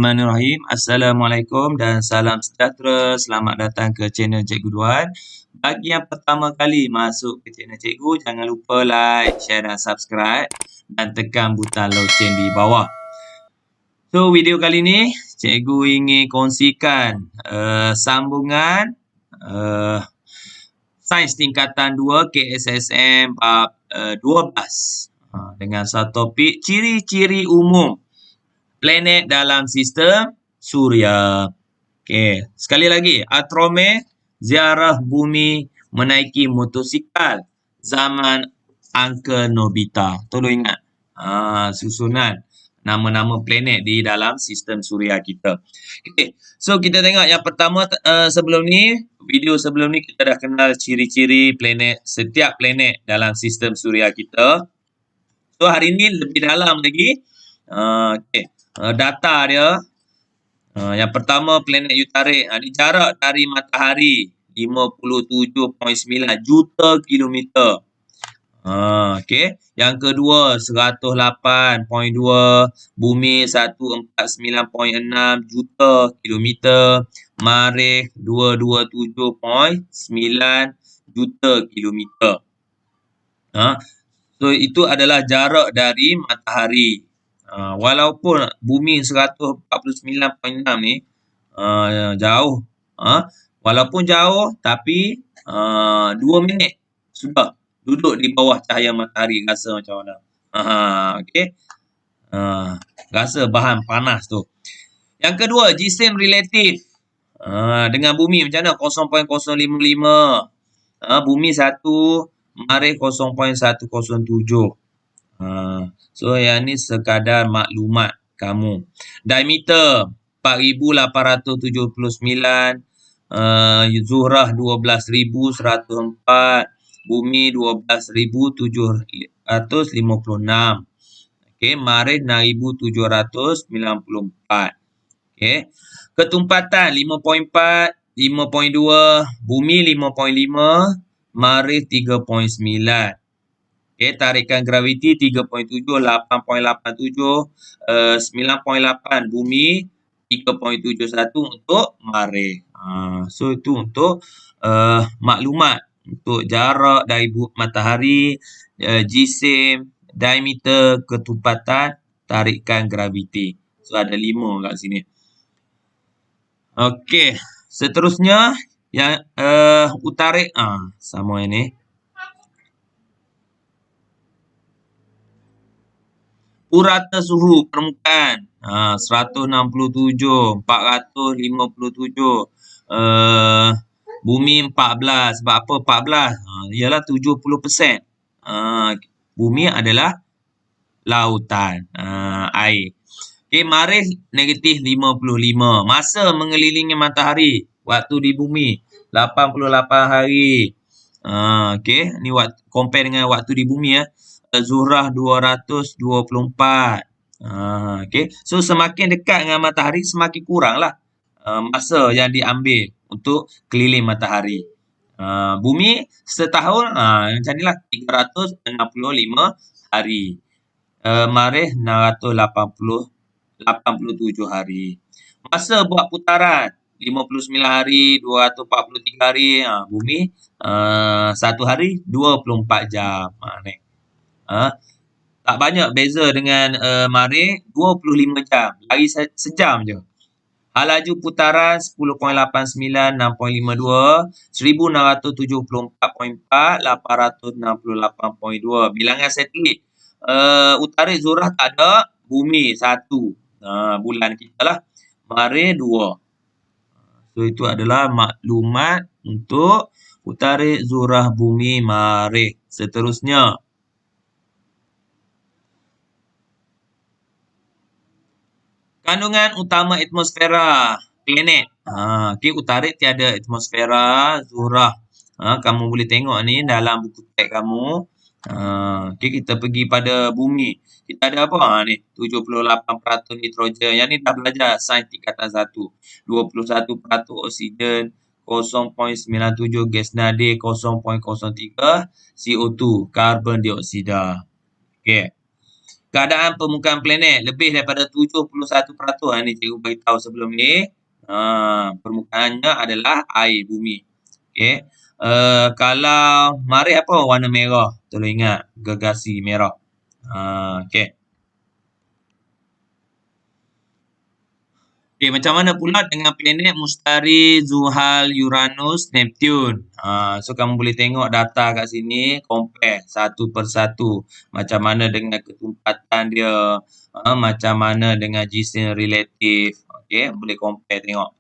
Bismillahirrahmanirrahim. Assalamualaikum dan salam sejahtera. Selamat datang ke channel Cikgu Duan. Bagi yang pertama kali masuk ke channel Cikgu, jangan lupa like, share dan subscribe dan tekan butang loceng di bawah. So, video kali ni Cikgu ingin kongsikan sambungan Sains Tingkatan 2 KSSM bab 12 dengan satu topik ciri-ciri umum planet dalam sistem Suria. Okey, sekali lagi, Astrome ziarah bumi menaiki motosikal zaman Uncle Nobita. Tolong ingat susunan nama-nama planet di dalam sistem Suria kita. Okey, so kita tengok yang pertama video sebelum ni kita dah kenal ciri-ciri planet, setiap planet dalam sistem Suria kita. So hari ni lebih dalam lagi. Okey. Data dia yang pertama planet Utarik, ni jarak dari matahari 57.9 juta kilometer. Okey, yang kedua 108.2, bumi 149.6 juta kilometer, Marikh 227.9 juta kilometer. So itu adalah jarak dari matahari. Walaupun bumi 149.6 ni jauh, walaupun jauh tapi 2 minit sudah duduk di bawah cahaya matahari, rasa macam mana? Okey. Rasa bahan panas tu. Yang kedua, jisim relatif dengan bumi macam mana? 0.055. Bumi 1, Marikh 0.107. So yang ni sekadar maklumat kamu. Diameter 4,879, Zuhrah 12,104, bumi 12,756. Okey, Marikh 6,794. Okey. Ketumpatan 5.4, 5.2, bumi 5.5, Marikh 3.9. Okay, tarikan graviti 3.7, 8.87, 9.8 bumi, 3.71 untuk Marikh. So itu untuk maklumat untuk jarak dari matahari, jisim, diameter, ketumpatan, tarikan graviti. So ada 5 kat sini. Okey, seterusnya yang Utarik, sama ini. Purata suhu permukaan 167, 457, bumi 14. Sebab apa 14? Ialah 70%. Bumi adalah lautan, air. Okey, Marikh negatif 55. Masa mengelilingi matahari waktu di bumi 88 hari. Okey, ni compare dengan waktu di bumi ya. Zuhrah 224. Okey. So semakin dekat dengan matahari semakin kuranglah masa yang diambil untuk keliling matahari. Bumi setahun macam nilah 365 hari. Marikh 687 hari. Masa buat putaran 59 hari, 243 hari. Bumi 1 hari 24 jam. Tak banyak beza dengan Marikh, 25 jam. Lari sejam je. Laju putaran 10.89, 6.52, 1674.4, 868.2. Bilangan satelit. Utarik, Zuhrah tak ada, bumi 1. Bulan kita lah. Marikh 2. So itu adalah maklumat untuk Utarik, Zuhrah, bumi, Marikh. Seterusnya. Kandungan utama atmosfera planet. Okey, Utarik tiada atmosfera, Zuhrah. Kamu boleh tengok ni dalam buku teks kamu. Okey, kita pergi pada bumi. Kita ada apa ni? 78% nitrogen. Yang ni dah belajar sains tingkatan 1. 21% oksigen, 0.97 gas nadir, 0.03 CO2, karbon dioksida. Okey. Keadaan permukaan planet lebih daripada 71%. Ini cikgu beritahu sebelum ni. Permukaannya adalah air bumi. Okey. Kalau Marikh apa warna merah? Tolong ingat gergasi merah. Okey. Okey, macam mana pula dengan planet Mustari, Zuhal, Uranus, Neptun? So kamu boleh tengok data kat sini, compare satu persatu. Macam mana dengan ketumpatan dia, macam mana dengan jisim relatif. Okey, boleh compare tengok.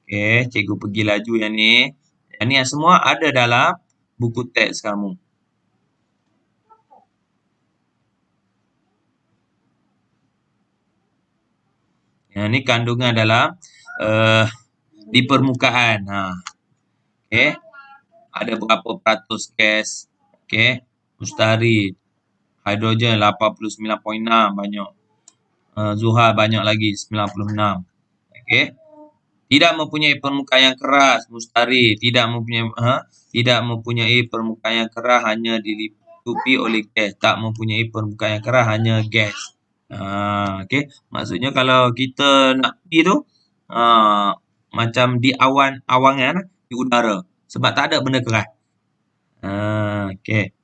Okey, cikgu pergi laju yang ni. Yang ni yang semua ada dalam buku teks kamu. Yang ni kandungan dalam di permukaan. Okey. Ada berapa peratus gas? Okey. Mustari. Hidrogen 89.6 banyak. Zuhal banyak lagi 96. Okey. Tidak mempunyai permukaan yang keras, Mustari. Tidak mempunyai permukaan yang keras, hanya diliputi oleh gas. Tak mempunyai permukaan yang keras, hanya gas. Okey. Maksudnya kalau kita nak pergi tu, macam di awangan di udara. Sebab tak ada benda keras. Okey.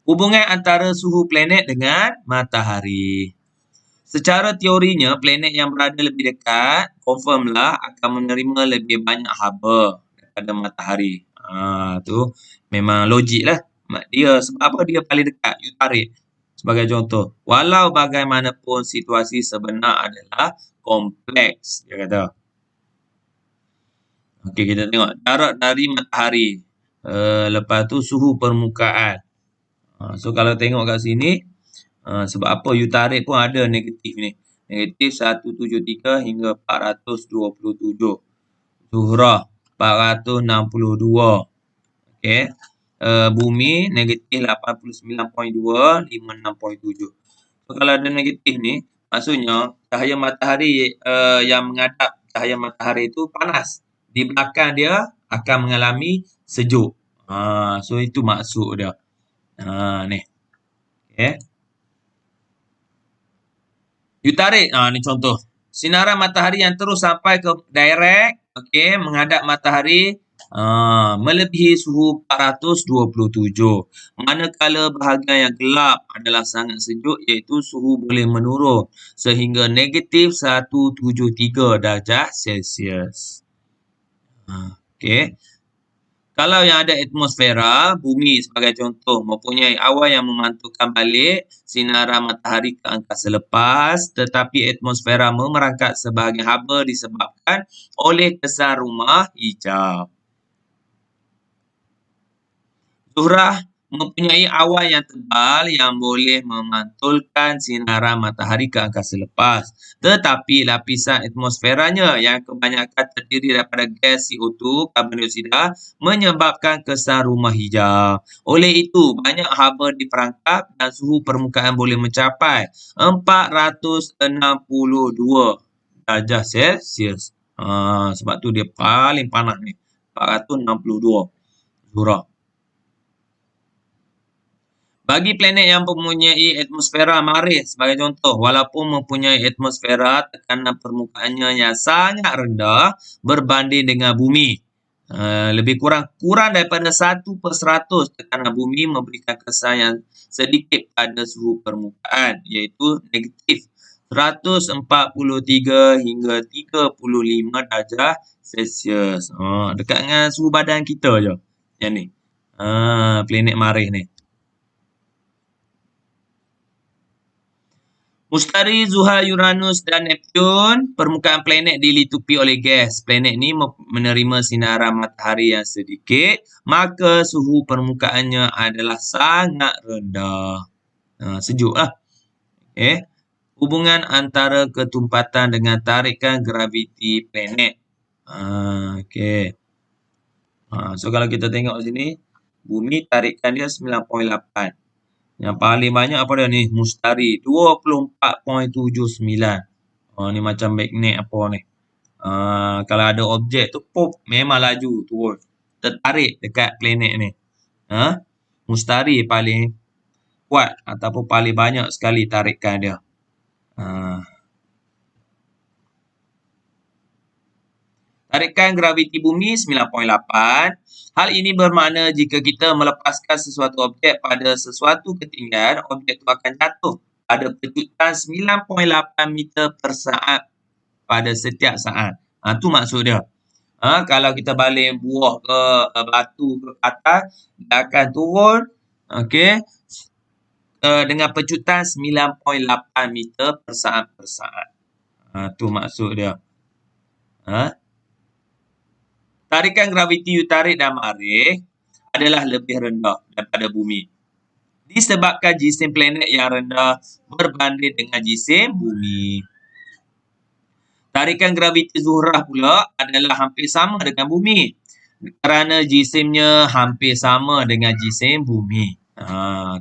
Hubungan antara suhu planet dengan matahari. Secara teorinya, planet yang berada lebih dekat, confirmlah akan menerima lebih banyak haba daripada matahari. Tu memang logik lah. Dia, sebab apa dia paling dekat? You tarik. Sebagai contoh. Walau bagaimanapun situasi sebenar adalah kompleks, dia kata. Okey, kita tengok. Jarak dari matahari. Lepas tu suhu permukaan. So, kalau tengok kat sini, sebab apa you tarik pun ada negatif ni. Negatif 173 hingga 427. Zuhrah 462. Okey. Bumi negatif 89.2, 56.7. So, kalau ada negatif ni, maksudnya cahaya matahari yang menghadap cahaya matahari itu panas. Di belakang dia akan mengalami sejuk. So, itu maksud dia. Ni. Okey. You tarik, ni contoh. Sinaran matahari yang terus sampai ke direct, okey, menghadap matahari, melebihi suhu 427. Manakala bahagian yang gelap adalah sangat sejuk, iaitu suhu boleh menurun sehingga negatif 173 darjah Celsius. Okey. Kalau yang ada atmosfera, bumi sebagai contoh, mempunyai awan yang memantulkan balik sinaran matahari ke angkasa lepas, tetapi atmosfera memerangkap sebahagian haba disebabkan oleh kesan rumah hijau. Zuhrah mempunyai awan yang tebal yang boleh memantulkan sinaran matahari ke angkasa lepas. Tetapi lapisan atmosferanya yang kebanyakan terdiri daripada gas CO2, karbon dioksida, menyebabkan kesan rumah hijau. Oleh itu, banyak haba diperangkap dan suhu permukaan boleh mencapai 462 darjah Celsius. Sebab tu dia paling panas ni. 462 Zuhrah. Bagi planet yang mempunyai atmosfera Marikh sebagai contoh, walaupun mempunyai atmosfera, tekanan permukaannya yang sangat rendah berbanding dengan bumi. Lebih kurang daripada 1/100 tekanan bumi memberikan kesan yang sedikit pada suhu permukaan, iaitu negatif 143 hingga 35 darjah Celsius. Dekat dengan suhu badan kita je. Yang ni. Planet Marikh ni. Mustari, Zuhal, Uranus dan Neptun, permukaan planet dilitupi oleh gas. Planet ni menerima sinaran matahari yang sedikit, maka suhu permukaannya adalah sangat rendah. Sejuk lah. Okay. Hubungan antara ketumpatan dengan tarikan graviti planet. Okay. So, kalau kita tengok sini, bumi tarikan dia 9.8. Yang paling banyak apa dia ni? Mustari 24.79. Ni macam magnet apa ni. Kalau ada objek tu pop memang laju turun. tertarik dekat planet ni. Mustari paling kuat ataupun paling banyak sekali tarikan dia. Tarikan graviti bumi 9.8. Hal ini bermakna jika kita melepaskan sesuatu objek pada sesuatu ketinggian, objek itu akan jatuh pada pecutan 9.8 meter per saat pada setiap saat. Tu maksud dia. Kalau kita baling buah ke batu ke atas, dia akan turun dengan pecutan 9.8 meter per saat. Tu maksud dia. Tarikan graviti Utarik dan Marikh adalah lebih rendah daripada bumi. Disebabkan jisim planet yang rendah berbanding dengan jisim bumi. Tarikan graviti Zuhrah pula adalah hampir sama dengan bumi. Kerana jisimnya hampir sama dengan jisim bumi.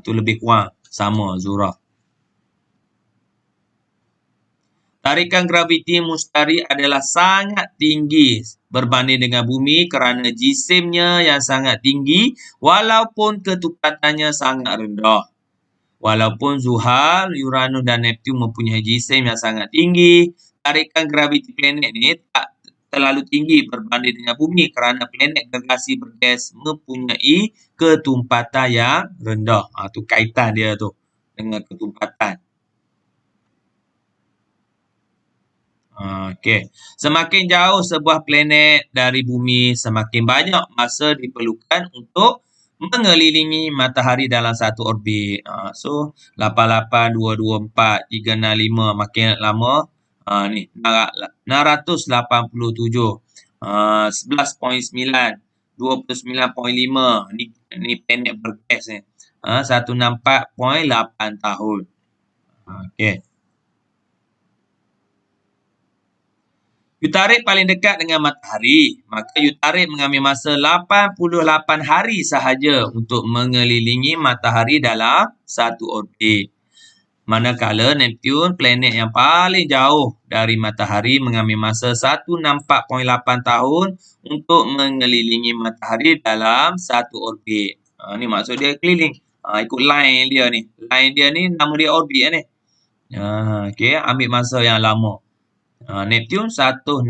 Tu lebih kurang sama Zuhrah. Tarikan graviti Mustari adalah sangat tinggi berbanding dengan bumi kerana jisimnya yang sangat tinggi walaupun ketupatannya sangat rendah. Walaupun Zuhal, Uranus dan Neptun mempunyai jisim yang sangat tinggi, tarikan graviti planet ni tak terlalu tinggi berbanding dengan bumi kerana planet gergasi bergas mempunyai ketumpatan yang rendah. Tu kaitan dia tu dengan ketumpatan. Semakin jauh sebuah planet dari bumi, semakin banyak masa diperlukan untuk mengelilingi matahari dalam satu orbit. 88, 224, 365 makin lama. Ni 687, 11.9, 29.5. Ni planet bergas ni. 164.8 tahun. Utarik paling dekat dengan matahari, maka Utarik mengambil masa 88 hari sahaja untuk mengelilingi matahari dalam satu orbit. Manakala Neptun, planet yang paling jauh dari matahari, mengambil masa 164.8 tahun untuk mengelilingi matahari dalam satu orbit. Ni maksud dia keliling. Ikut line dia ni. Line dia ni nama dia orbit ni. Ambil masa yang lama. Neptun 164.8.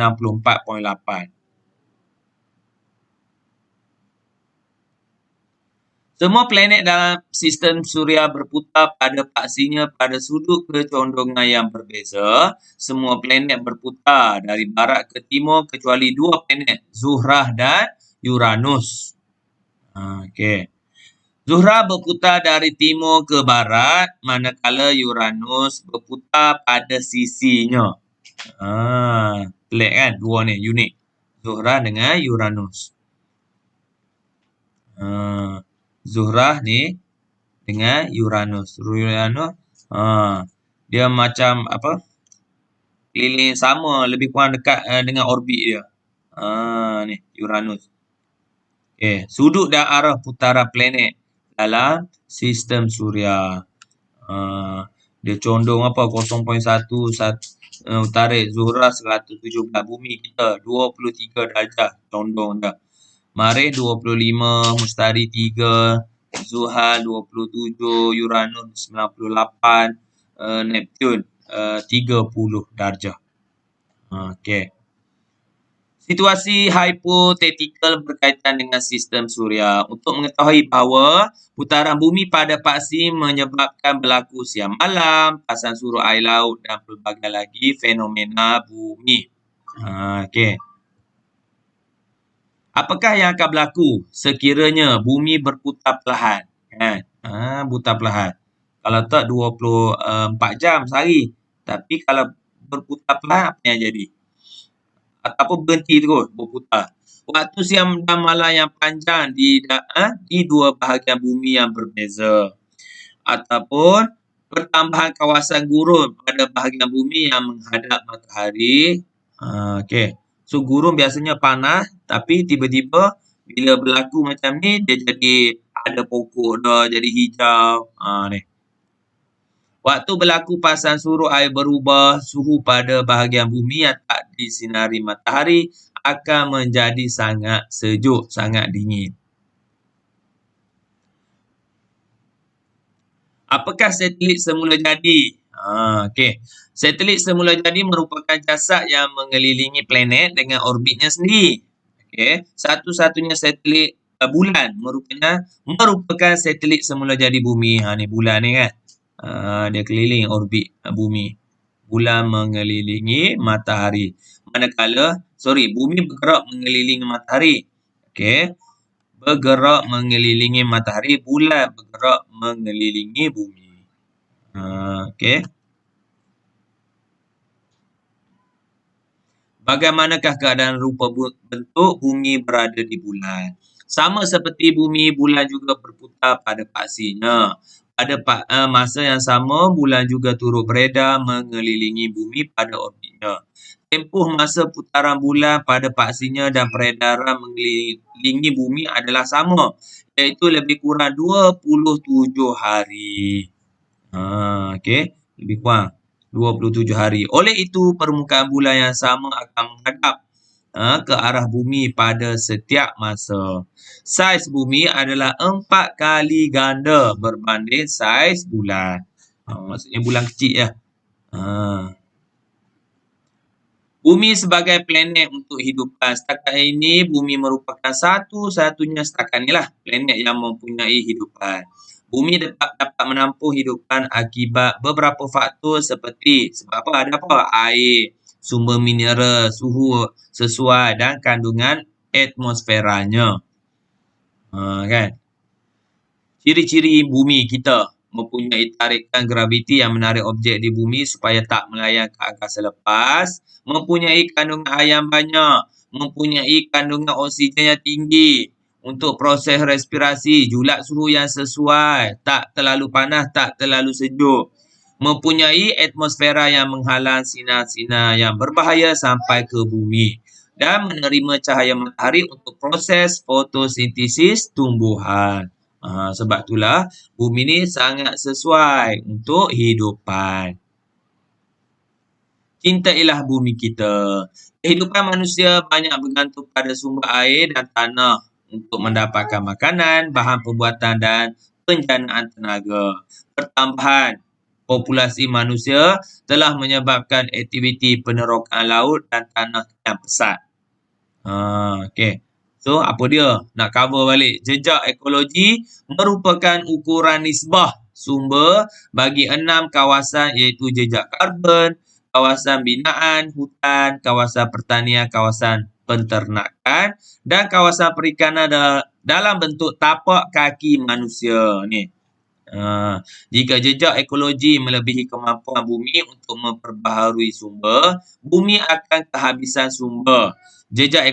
Semua planet dalam sistem suria berputar pada paksinya pada sudut kecondongan yang berbeza. Semua planet berputar dari barat ke timur kecuali dua planet, Zuhrah dan Uranus. Zuhrah berputar dari timur ke barat, manakala Uranus berputar pada sisinya. Pelik kan? Dua ni, unik. Zuhrah dengan Uranus. Zuhrah ni dengan Uranus. Dia macam apa? Keliling sama, lebih kurang dekat dengan orbit dia. Ni, Uranus. Sudut dan arah putaran planet dalam sistem suria. Dia condong apa? 0.1 Utarik Zuhrah 117, bumi kita 23 darjah condong dah. Marikh 25, Mustari 3, Zuhal 27, Uranus 98, Neptun 30 darjah. Situasi hipotetikal berkaitan dengan sistem suria. Untuk mengetahui bahawa putaran bumi pada paksi menyebabkan berlaku siang malam, pasang surut air laut dan pelbagai lagi fenomena bumi. Apakah yang akan berlaku sekiranya bumi berputar perlahan? Putar perlahan. Kalau tak 24 jam sehari. Tapi kalau berputar perlahan, apa yang jadi? Ataupun berhenti terus berputar. Waktu siang dan malam yang panjang di dua bahagian bumi yang berbeza. Ataupun pertambahan kawasan gurun pada bahagian bumi yang menghadap matahari. So gurun biasanya panas, tapi tiba-tiba bila berlaku macam ni, dia jadi ada pokok dah, jadi hijau. Ni. Waktu berlaku pasang surut air berubah, suhu pada bahagian bumi yang tak disinari matahari akan menjadi sangat sejuk, sangat dingin. Apakah satelit semula jadi? Okey. Satelit semula jadi merupakan jasad yang mengelilingi planet dengan orbitnya sendiri. Okey. Satu-satunya satelit bulan merupakan satelit semula jadi bumi. Ni bulan ni kan. Dia keliling orbit bumi. Bulan mengelilingi matahari. Bumi bergerak mengelilingi matahari. Okey. Bergerak mengelilingi matahari, bulan bergerak mengelilingi bumi. Okey. Bagaimanakah keadaan rupa bentuk bumi berada di bulan? Sama seperti bumi, bulan juga berputar pada paksinya. Pada masa yang sama, bulan juga turut beredar mengelilingi bumi pada orbitnya. Tempoh masa putaran bulan pada paksinya dan peredaran mengelilingi bumi adalah sama, iaitu lebih kurang 27 hari. Okey, lebih kurang 27 hari. Oleh itu, permukaan bulan yang sama akan menghadap ke arah bumi pada setiap masa. Saiz bumi adalah 4 kali ganda berbanding saiz bulan. Maksudnya bulan kecil ya. Bumi sebagai planet untuk hidupan. Setakat ini, bumi merupakan satu-satunya setakat inilah planet yang mempunyai hidupan. Bumi dapat menampung hidupan akibat beberapa faktor seperti sebab apa? Ada apa? Air, sumber mineral, suhu sesuai dan kandungan atmosferanya. Kan? Ciri-ciri bumi kita mempunyai tarikan graviti yang menarik objek di bumi supaya tak melayang ke angkasa lepas, mempunyai kandungan air yang banyak, mempunyai kandungan oksigen yang tinggi untuk proses respirasi, julat suhu yang sesuai, tak terlalu panas, tak terlalu sejuk, mempunyai atmosfera yang menghalang sinar-sinar yang berbahaya sampai ke bumi dan menerima cahaya matahari untuk proses fotosintesis tumbuhan. Sebab itulah bumi ni sangat sesuai untuk hidupan. Cintailah bumi kita. Kehidupan manusia banyak bergantung pada sumber air dan tanah untuk mendapatkan makanan, bahan perbuatan dan penjanaan tenaga. Pertambahan populasi manusia telah menyebabkan aktiviti penerokan laut dan tanah yang pesat. Okey. So, apa dia? Nak cover balik. Jejak ekologi merupakan ukuran nisbah sumber bagi 6 kawasan iaitu jejak karbon, kawasan binaan, hutan, kawasan pertanian, kawasan penternakan dan kawasan perikanan dalam bentuk tapak kaki manusia ni. Jika jejak ekologi melebihi kemampuan bumi untuk memperbaharui sumber, bumi akan kehabisan sumber. Jejak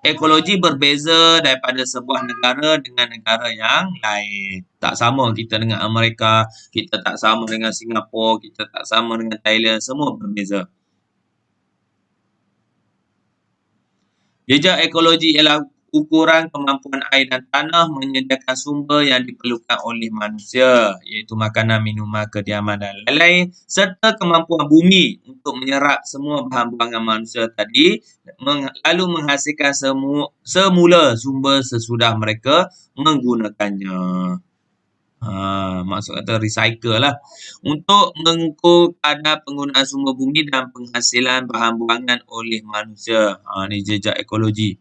ekologi berbeza daripada sebuah negara dengan negara yang lain. Tak sama kita dengan Amerika, kita tak sama dengan Singapura, kita tak sama dengan Thailand, semua berbeza. Jejak ekologi ialah ukuran kemampuan air dan tanah menyediakan sumber yang diperlukan oleh manusia, iaitu makanan, minuman, kediaman dan lain-lain, serta kemampuan bumi untuk menyerap semua bahan buangan manusia tadi, lalu menghasilkan semula sumber sesudah mereka menggunakannya. Maksud kata recycle lah. Untuk mengukur kadar penggunaan sumber bumi dan penghasilan bahan buangan oleh manusia. Ni jejak ekologi.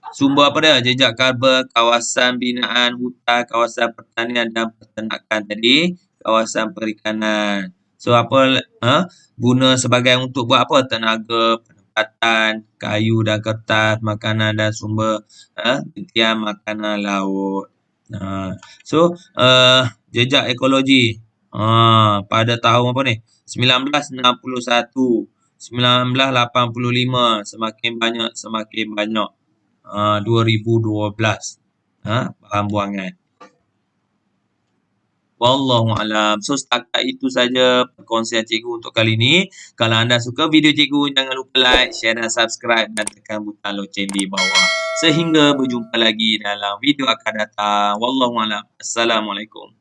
Sumber apa dia? Jejak karbon, kawasan binaan, hutan, kawasan pertanian dan peternakan tadi, kawasan perikanan. So apa guna sebagai untuk buat apa? Tenaga, penempatan, kayu dan kertas, makanan dan sumber gentian makanan laut. So jejak ekologi pada tahun apa ni? 1961, 1985 semakin banyak 2012 bahan buangan. Wallahualam. So setakat itu saja perkongsian cikgu untuk kali ini. Kalau anda suka video cikgu, jangan lupa like, share dan subscribe dan tekan butang loceng di bawah. Sehingga berjumpa lagi dalam video akan datang. Wallahualam. Assalamualaikum.